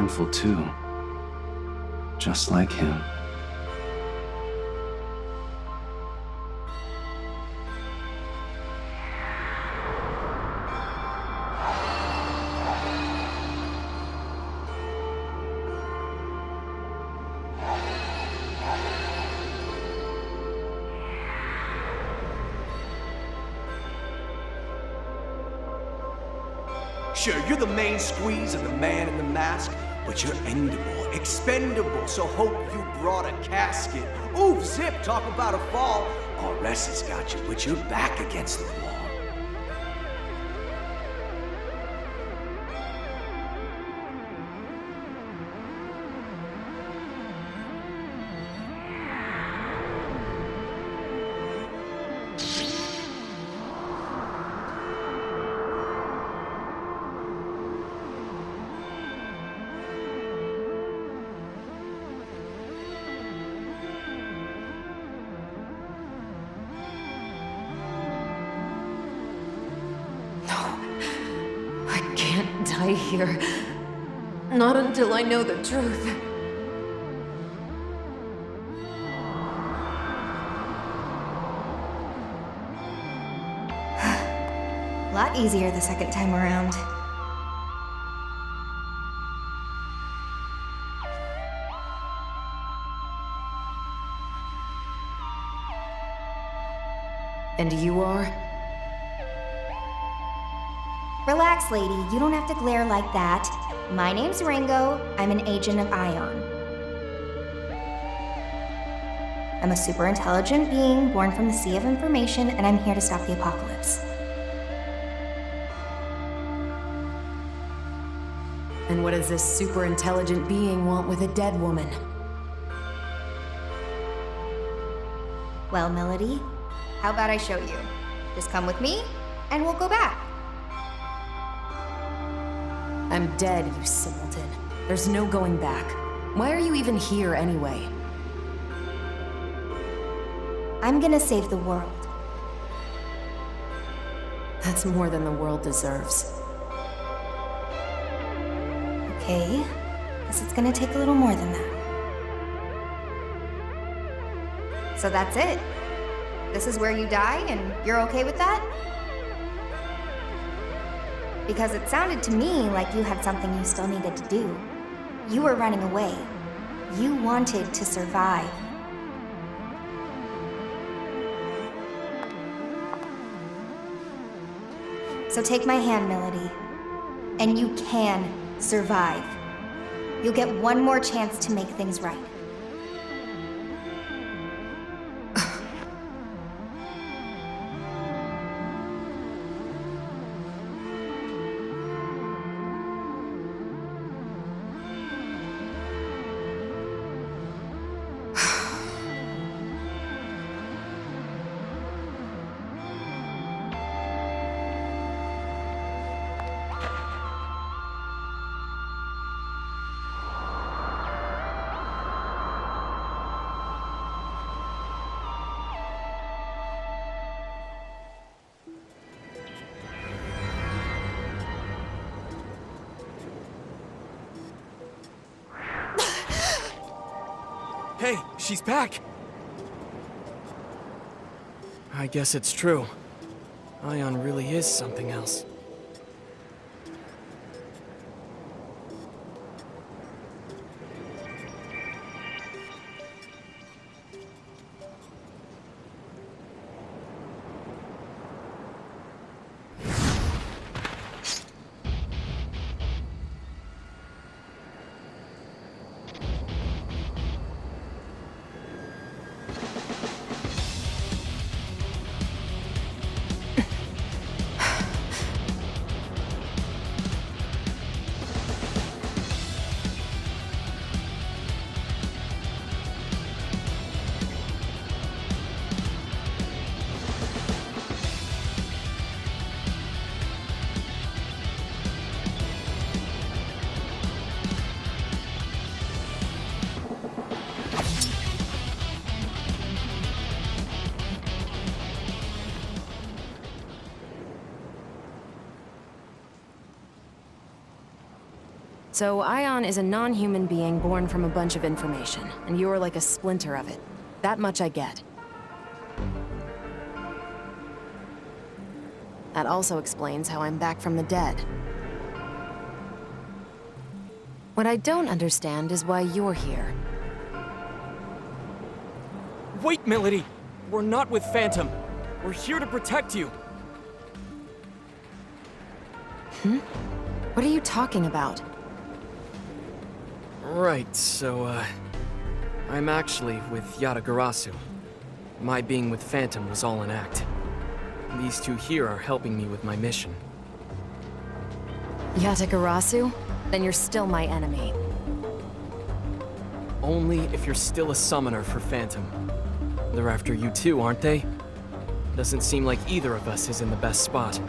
harmful too. Just like him. Sure, you're the main squeeze of the man in the mask, but you're endable, expendable, so hope you brought a casket. Oof, zip, talk about a fall. RS has got you, but you're back against the wall. Die here. Not until I know the truth. A lot easier the second time around. And you are? Relax, lady. You don't have to glare like that. My name's Ringo. I'm an agent of Ion. I'm a super intelligent being born from the sea of information, and I'm here to stop the apocalypse. And what does this super intelligent being want with a dead woman? Well, Melody, how about I show you? Just come with me, and we'll go back. I'm dead, you simpleton. There's no going back. Why are you even here anyway? I'm gonna save the world. That's more than the world deserves. Okay, guess it's gonna take a little more than that. So that's it. This is where you die, and you're okay with that? Because it sounded to me like you had something you still needed to do. You were running away. You wanted to survive. So take my hand, Melody. And you can survive. You'll get one more chance to make things right. Hey, she's back! I guess it's true. Ion really is something else. So Ion is a non-human being born from a bunch of information, and you're like a splinter of it. That much I get. That also explains how I'm back from the dead. What I don't understand is why you're here. Wait, Melody! We're not with Phantom. We're here to protect you. What are you talking about? Right, so, I'm actually with Yatagarasu. My being with Phantom was all an act. These two here are helping me with my mission. Yatagarasu? Then you're still my enemy. Only if you're still a summoner for Phantom. They're after you too, aren't they? Doesn't seem like either of us is in the best spot.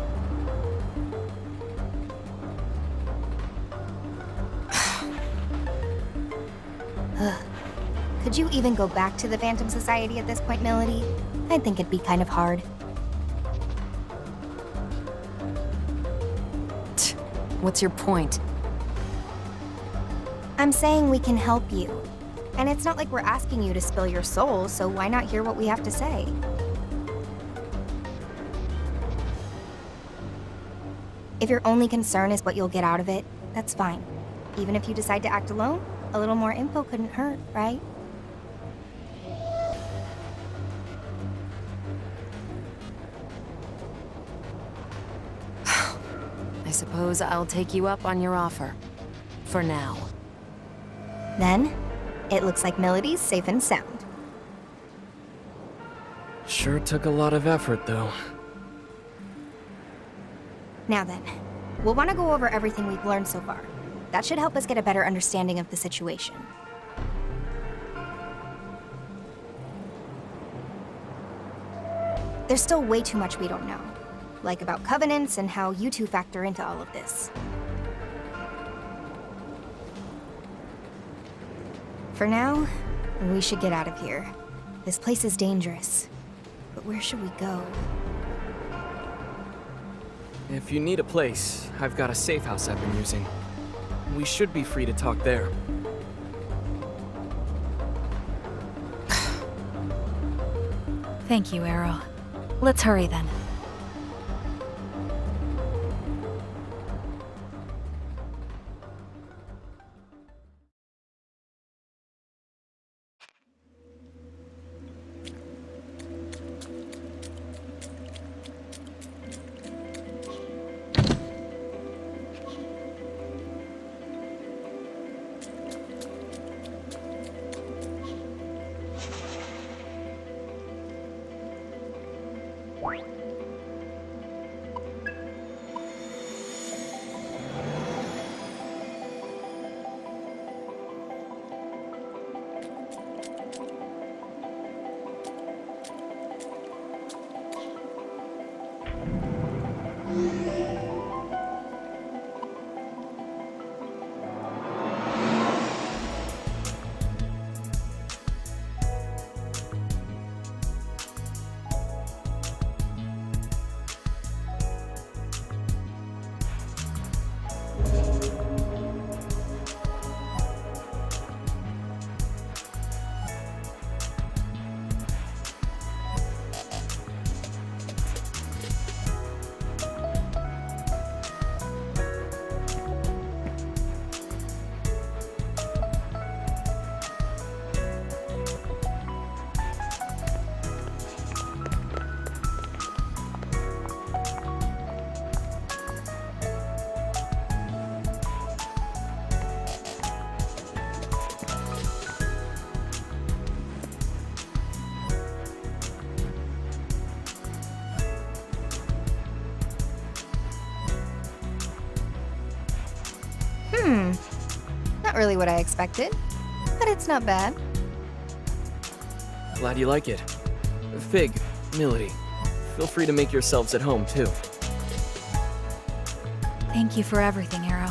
Could you even go back to the Phantom Society at this point, Melody? I think it'd be kind of hard. What's your point? I'm saying we can help you. And it's not like we're asking you to spill your soul, so why not hear what we have to say? If your only concern is what you'll get out of it, that's fine. Even if you decide to act alone, a little more info couldn't hurt, right? I suppose I'll take you up on your offer. For now. Then, it looks like Melody's safe and sound. Sure took a lot of effort, though. Now then, we'll want to go over everything we've learned so far. That should help us get a better understanding of the situation. There's still way too much we don't know. Like about covenants and how you two factor into all of this. For now, we should get out of here. This place is dangerous. But where should we go? If you need a place, I've got a safe house I've been using. We should be free to talk there. Thank you, Arrow. Let's hurry then. Not really what I expected, but it's not bad. Glad you like it. Fig, Melody, feel free to make yourselves at home, too. Thank you for everything, Arrow.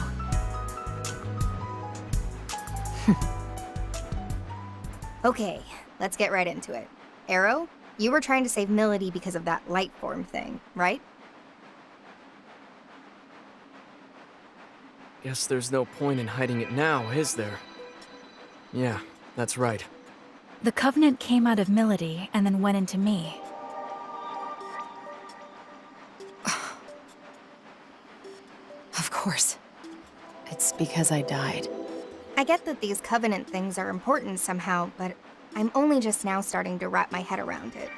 Okay, let's get right into it. Arrow, you were trying to save Melody because of that light form thing, right? Guess there's no point in hiding it now, is there? Yeah, that's right. The Covenant came out of Milady and then went into me. Of course. It's because I died. I get that these Covenant things are important somehow, but I'm only just now starting to wrap my head around it.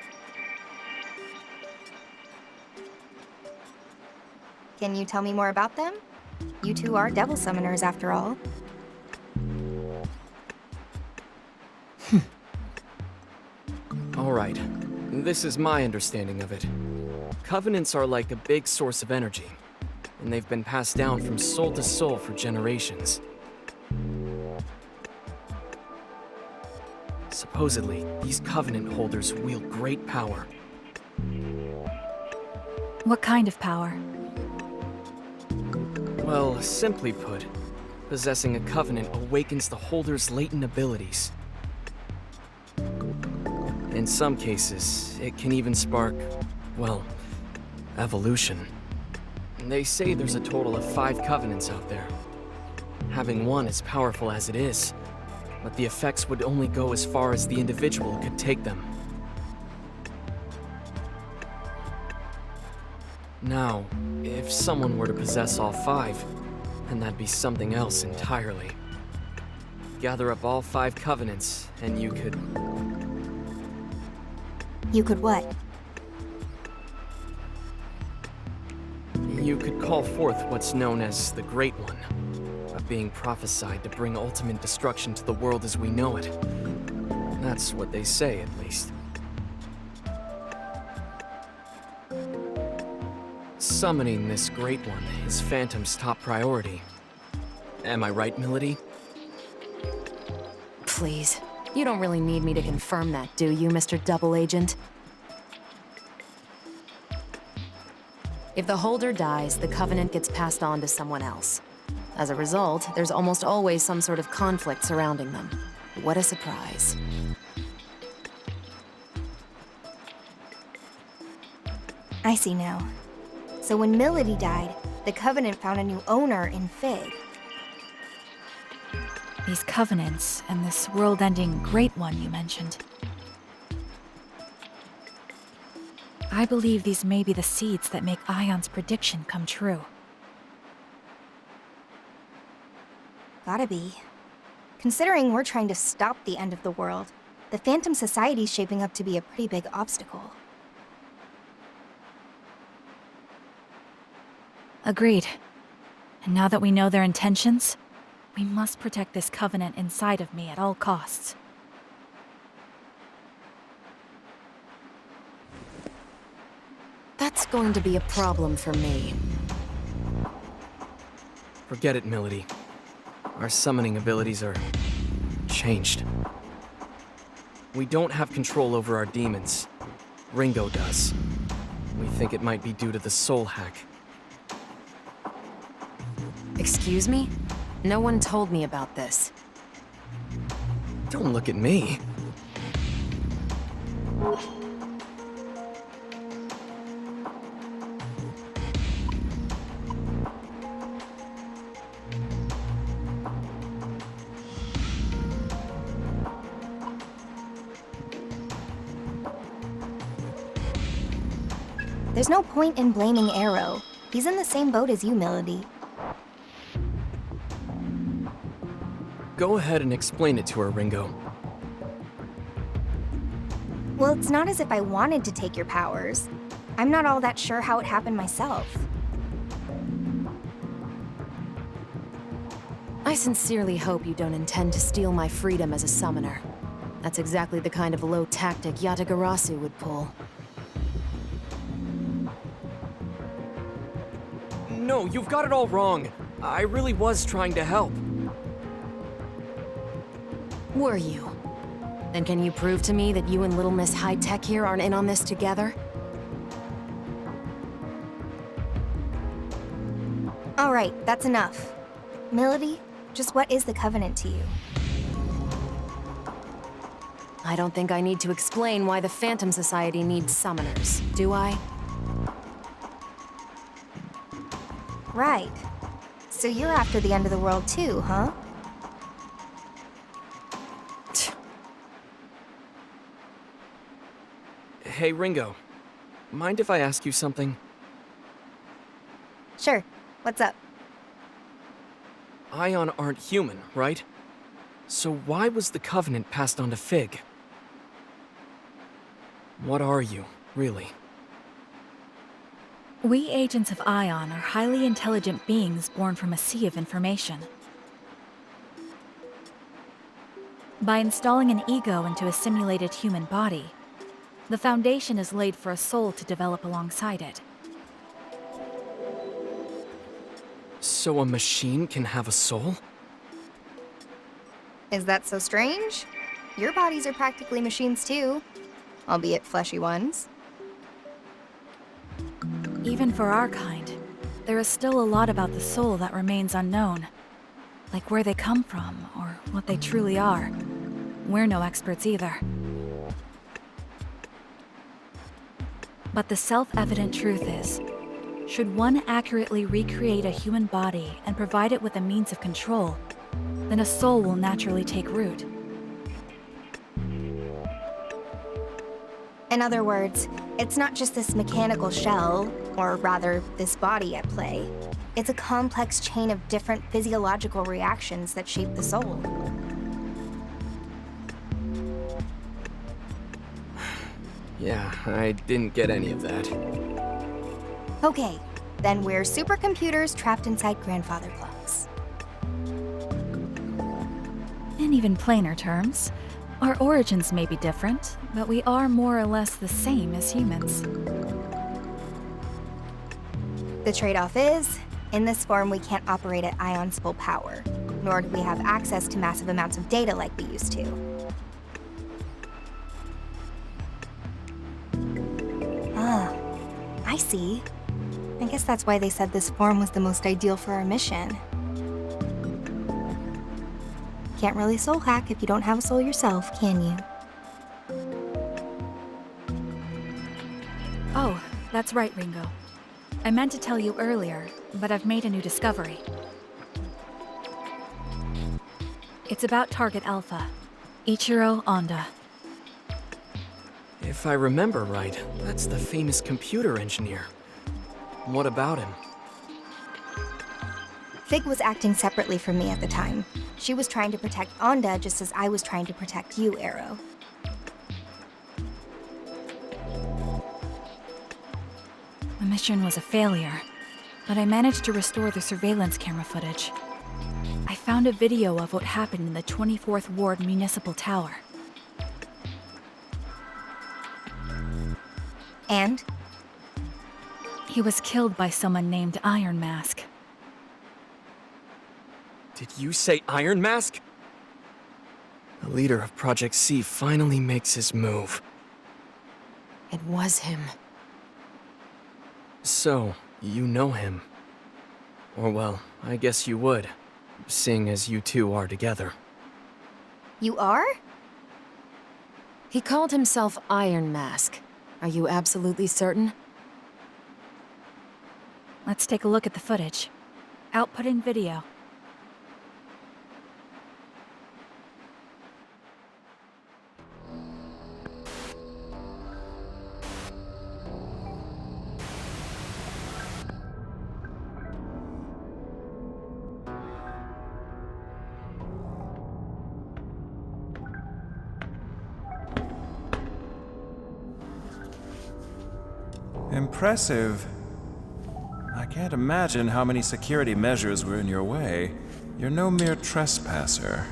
Can you tell me more about them? You two are devil summoners after all. All right. This is my understanding of it. Covenants are like a big source of energy, and they've been passed down from soul to soul for generations. Supposedly, these Covenant holders wield great power. What kind of power? Well, simply put, possessing a Covenant awakens the holder's latent abilities. In some cases, it can even spark, well, evolution. They say there's a total of 5 Covenants out there. Having one as powerful as it is, but the effects would only go as far as the individual could take them. Now, if someone were to possess all 5, then that'd be something else entirely. Gather up all 5 Covenants, and you could... You could what? You could call forth what's known as the Great One, a being prophesied to bring ultimate destruction to the world as we know it. That's what they say, at least. Summoning this Great One is Phantom's top priority. Am I right, Milady? Please. You don't really need me to confirm that, do you, Mr. Double Agent? If the holder dies, the Covenant gets passed on to someone else. As a result, there's almost always some sort of conflict surrounding them. What a surprise. I see now. So when Milady died, the Covenant found a new owner in Fig. These Covenants and this world-ending Great One you mentioned. I believe these may be the seeds that make Ion's prediction come true. Gotta be. Considering we're trying to stop the end of the world, the Phantom Society's shaping up to be a pretty big obstacle. Agreed. And now that we know their intentions, we must protect this Covenant inside of me at all costs. That's going to be a problem for me. Forget it, Milady. Our summoning abilities are... changed. We don't have control over our demons. Ringo does. We think it might be due to the soul hack. Excuse me? No one told me about this. Don't look at me. There's no point in blaming Arrow. He's in the same boat as you, Milady. Go ahead and explain it to her, Ringo. Well, it's not as if I wanted to take your powers. I'm not all that sure how it happened myself. I sincerely hope you don't intend to steal my freedom as a summoner. That's exactly the kind of low tactic Yatagarasu would pull. No, you've got it all wrong. I really was trying to help. Were you? Then can you prove to me that you and Little Miss High Tech here aren't in on this together? All right, that's enough. Milady, just what is the Covenant to you? I don't think I need to explain why the Phantom Society needs summoners, do I? Right. So you're after the end of the world too, huh? Hey, Ringo. Mind if I ask you something? Sure. What's up? Ion aren't human, right? So why was the Covenant passed on to Fig? What are you, really? We agents of Ion are highly intelligent beings born from a sea of information. By installing an ego into a simulated human body, the foundation is laid for a soul to develop alongside it. So a machine can have a soul? Is that so strange? Your bodies are practically machines too, albeit fleshy ones. Even for our kind, there is still a lot about the soul that remains unknown. Like where they come from, or what they truly are. We're no experts either. But the self-evident truth is, should one accurately recreate a human body and provide it with a means of control, then a soul will naturally take root. In other words, it's not just this mechanical shell, or rather, this body at play. It's a complex chain of different physiological reactions that shape the soul. Yeah, I didn't get any of that. Okay, then we're supercomputers trapped inside grandfather clocks. In even plainer terms, our origins may be different, but we are more or less the same as humans. The trade-off is, in this form we can't operate at Ion's full power, nor do we have access to massive amounts of data like we used to. Ah, I see. I guess that's why they said this form was the most ideal for our mission. Can't really soul hack if you don't have a soul yourself, can you? Oh, that's right, Ringo. I meant to tell you earlier, but I've made a new discovery. It's about Target Alpha, Ichiro Honda. If I remember right, that's the famous computer engineer. What about him? Fig was acting separately from me at the time. She was trying to protect Onda just as I was trying to protect you, Arrow. The mission was a failure, but I managed to restore the surveillance camera footage. I found a video of what happened in the 24th Ward Municipal Tower. And? He was killed by someone named Iron Mask. Did you say Iron Mask? The leader of Project C finally makes his move. It was him. So, you know him. Or well, I guess you would, seeing as you two are together. You are? He called himself Iron Mask. Are you absolutely certain? Let's take a look at the footage. Outputting video. Impressive. I can't imagine how many security measures were in your way. You're no mere trespasser.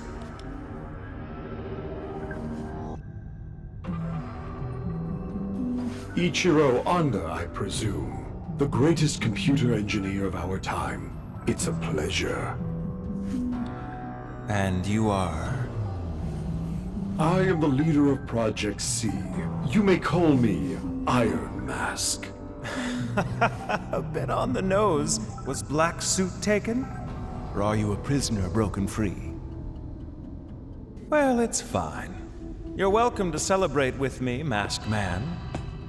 Ichiro Honda, I presume. The greatest computer engineer of our time. It's a pleasure. And you are? I am the leader of Project C. You may call me Iron Mask. A bit on the nose. Was Black Suit taken? Or are you a prisoner broken free? Well, it's fine. You're welcome to celebrate with me, Masked Man.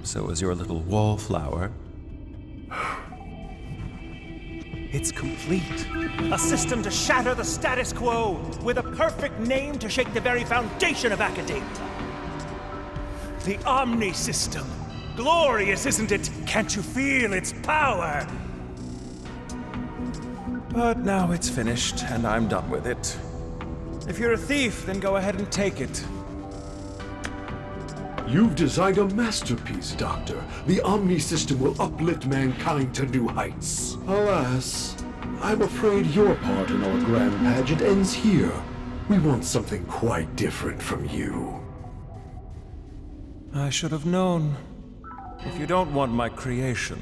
So is your little wallflower. It's complete. A system to shatter the status quo, with a perfect name to shake the very foundation of academia. The Omni System. Glorious, isn't it? Can't you feel its power? But now it's finished, and I'm done with it. If you're a thief, then go ahead and take it. You've designed a masterpiece, Doctor. The Omni System will uplift mankind to new heights. Alas, I'm afraid your part in our grand pageant ends here. We want something quite different from you. I should have known. If you don't want my creation,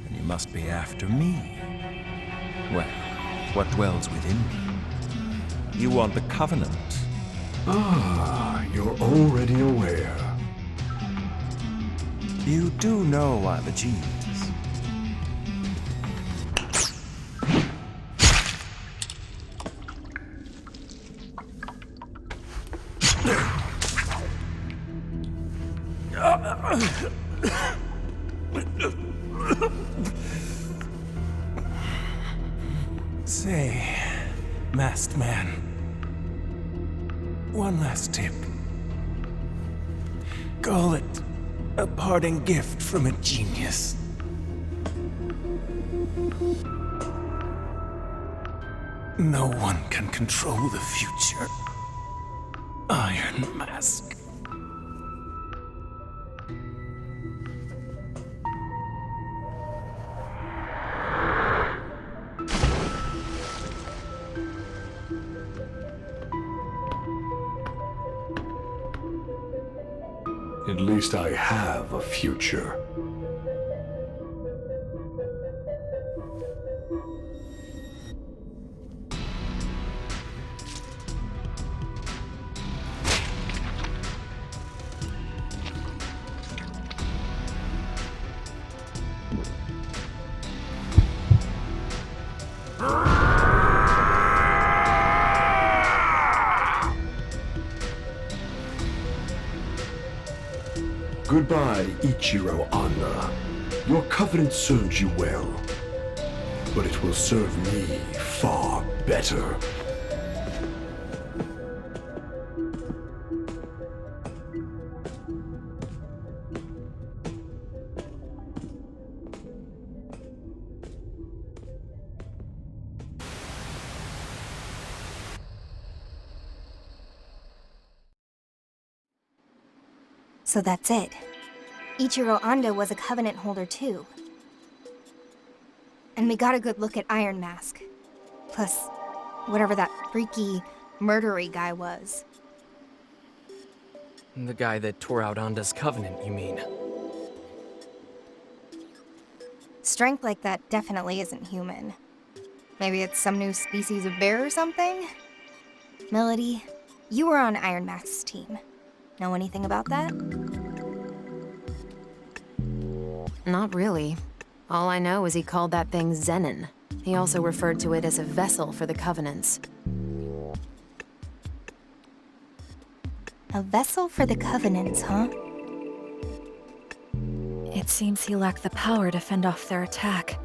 then you must be after me. Well, what dwells within me? You want the Covenant. Ah, you're already aware. You do know I'm a genius. Say, masked man, one last tip. Call it a parting gift from a genius. No one can control the future. Iron Mask. At least I have a future. Goodbye, Ichiro Anna. Your covenant served you well, but it will serve me far better. So that's it. Ichiro Ando was a Covenant holder too. And we got a good look at Iron Mask. Plus, whatever that freaky, murdery guy was. The guy that tore out Anda's covenant, you mean? Strength like that definitely isn't human. Maybe it's some new species of bear or something? Melody, you were on Iron Mask's team. Know anything about that? Not really. All I know is he called that thing Zenon. He also referred to it as a vessel for the Covenants. A vessel for the Covenants, huh? It seems he lacked the power to fend off their attack.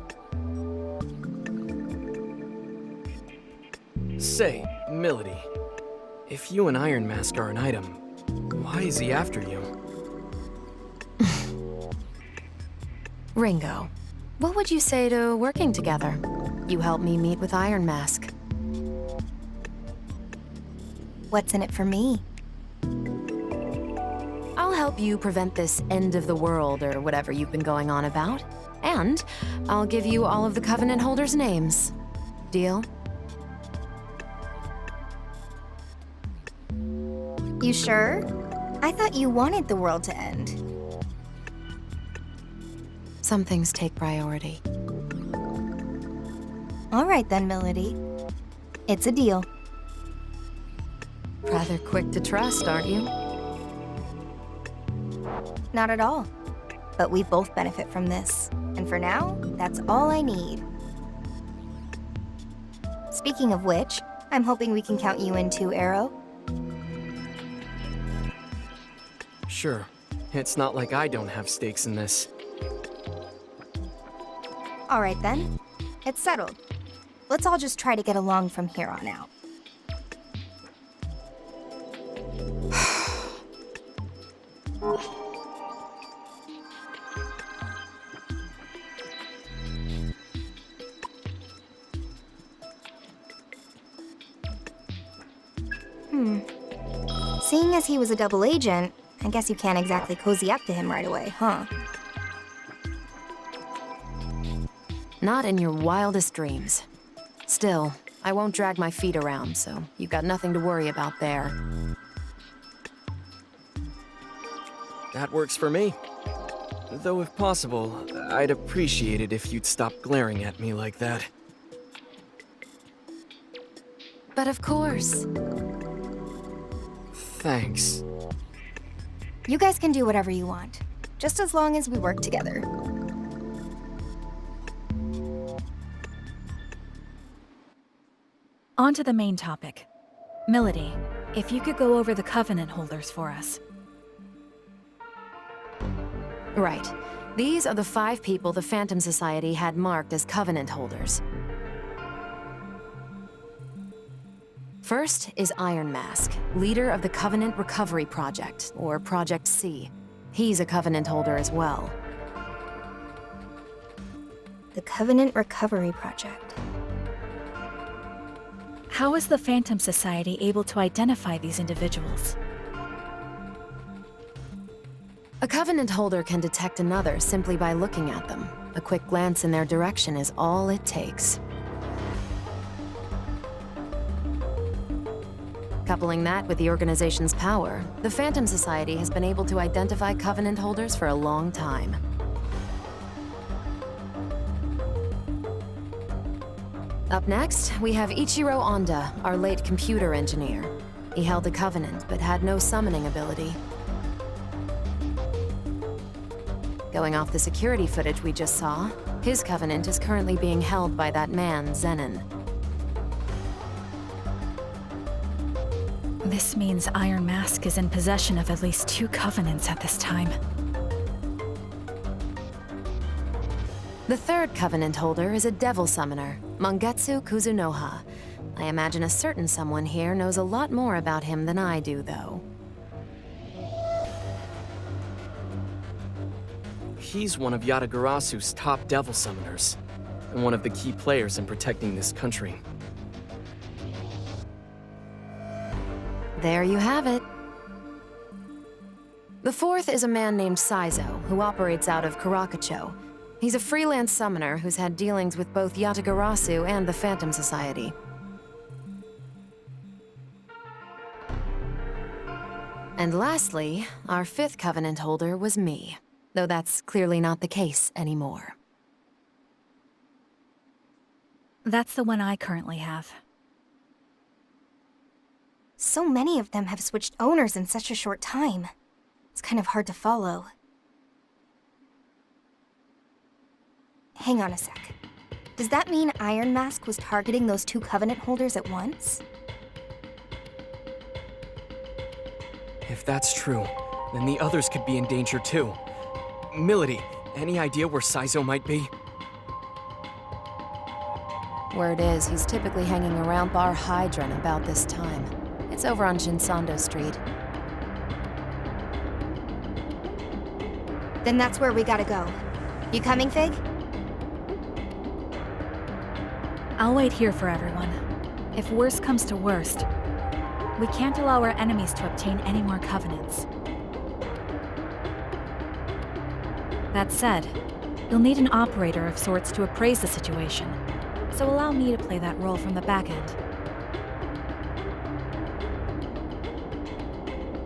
Say, Melody, if you and Iron Mask are an item, why is he after you? Ringo, what would you say to working together? You help me meet with Iron Mask. What's in it for me? I'll help you prevent this end of the world or whatever you've been going on about. And I'll give you all of the Covenant holders' names. Deal? You sure? I thought you wanted the world to end. Some things take priority. All right then, Melody. It's a deal. Rather quick to trust, aren't you? Not at all. But we both benefit from this. And for now, that's all I need. Speaking of which, I'm hoping we can count you in too, Arrow. Sure. It's not like I don't have stakes in this. All right then. It's settled. Let's all just try to get along from here on out. Seeing as he was a double agent, I guess you can't exactly cozy up to him right away, huh? Not in your wildest dreams. Still, I won't drag my feet around, so you've got nothing to worry about there. That works for me. Though if possible, I'd appreciate it if you'd stop glaring at me like that. But of course. Thanks. You guys can do whatever you want, just as long as we work together. On to the main topic. Milady, if you could go over the Covenant holders for us. Right. These are the 5 people the Phantom Society had marked as Covenant holders. First is Iron Mask, leader of the Covenant Recovery Project, or Project C. He's a Covenant holder as well. The Covenant Recovery Project. How is the Phantom Society able to identify these individuals? A Covenant holder can detect another simply by looking at them. A quick glance in their direction is all it takes. Coupling that with the organization's power, the Phantom Society has been able to identify Covenant holders for a long time. Up next, we have Ichiro Onda, our late computer engineer. He held the Covenant, but had no summoning ability. Going off the security footage we just saw, his Covenant is currently being held by that man, Zenon. This means Iron Mask is in possession of at least 2 Covenants at this time. The third Covenant holder is a Devil Summoner, Mangetsu Kuzunoha. I imagine a certain someone here knows a lot more about him than I do, though. He's one of Yatagarasu's top Devil Summoners, and one of the key players in protecting this country. There you have it. The fourth is a man named Saizo, who operates out of Karakacho. He's a freelance summoner who's had dealings with both Yatagarasu and the Phantom Society. And lastly, our 5th Covenant holder was me, though that's clearly not the case anymore. That's the one I currently have. So many of them have switched owners in such a short time. It's kind of hard to follow. Hang on a sec. Does that mean Iron Mask was targeting those 2 Covenant holders at once? If that's true, then the others could be in danger too. Milady, any idea where Saizo might be? Word is, he's typically hanging around Bar Hydron about this time. It's over on Shinsando Street. Then that's where we gotta go. You coming, Fig? I'll wait here for everyone. If worst comes to worst, we can't allow our enemies to obtain any more Covenants. That said, you'll need an operator of sorts to appraise the situation, so allow me to play that role from the back end.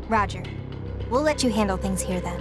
Roger. We'll let you handle things here then.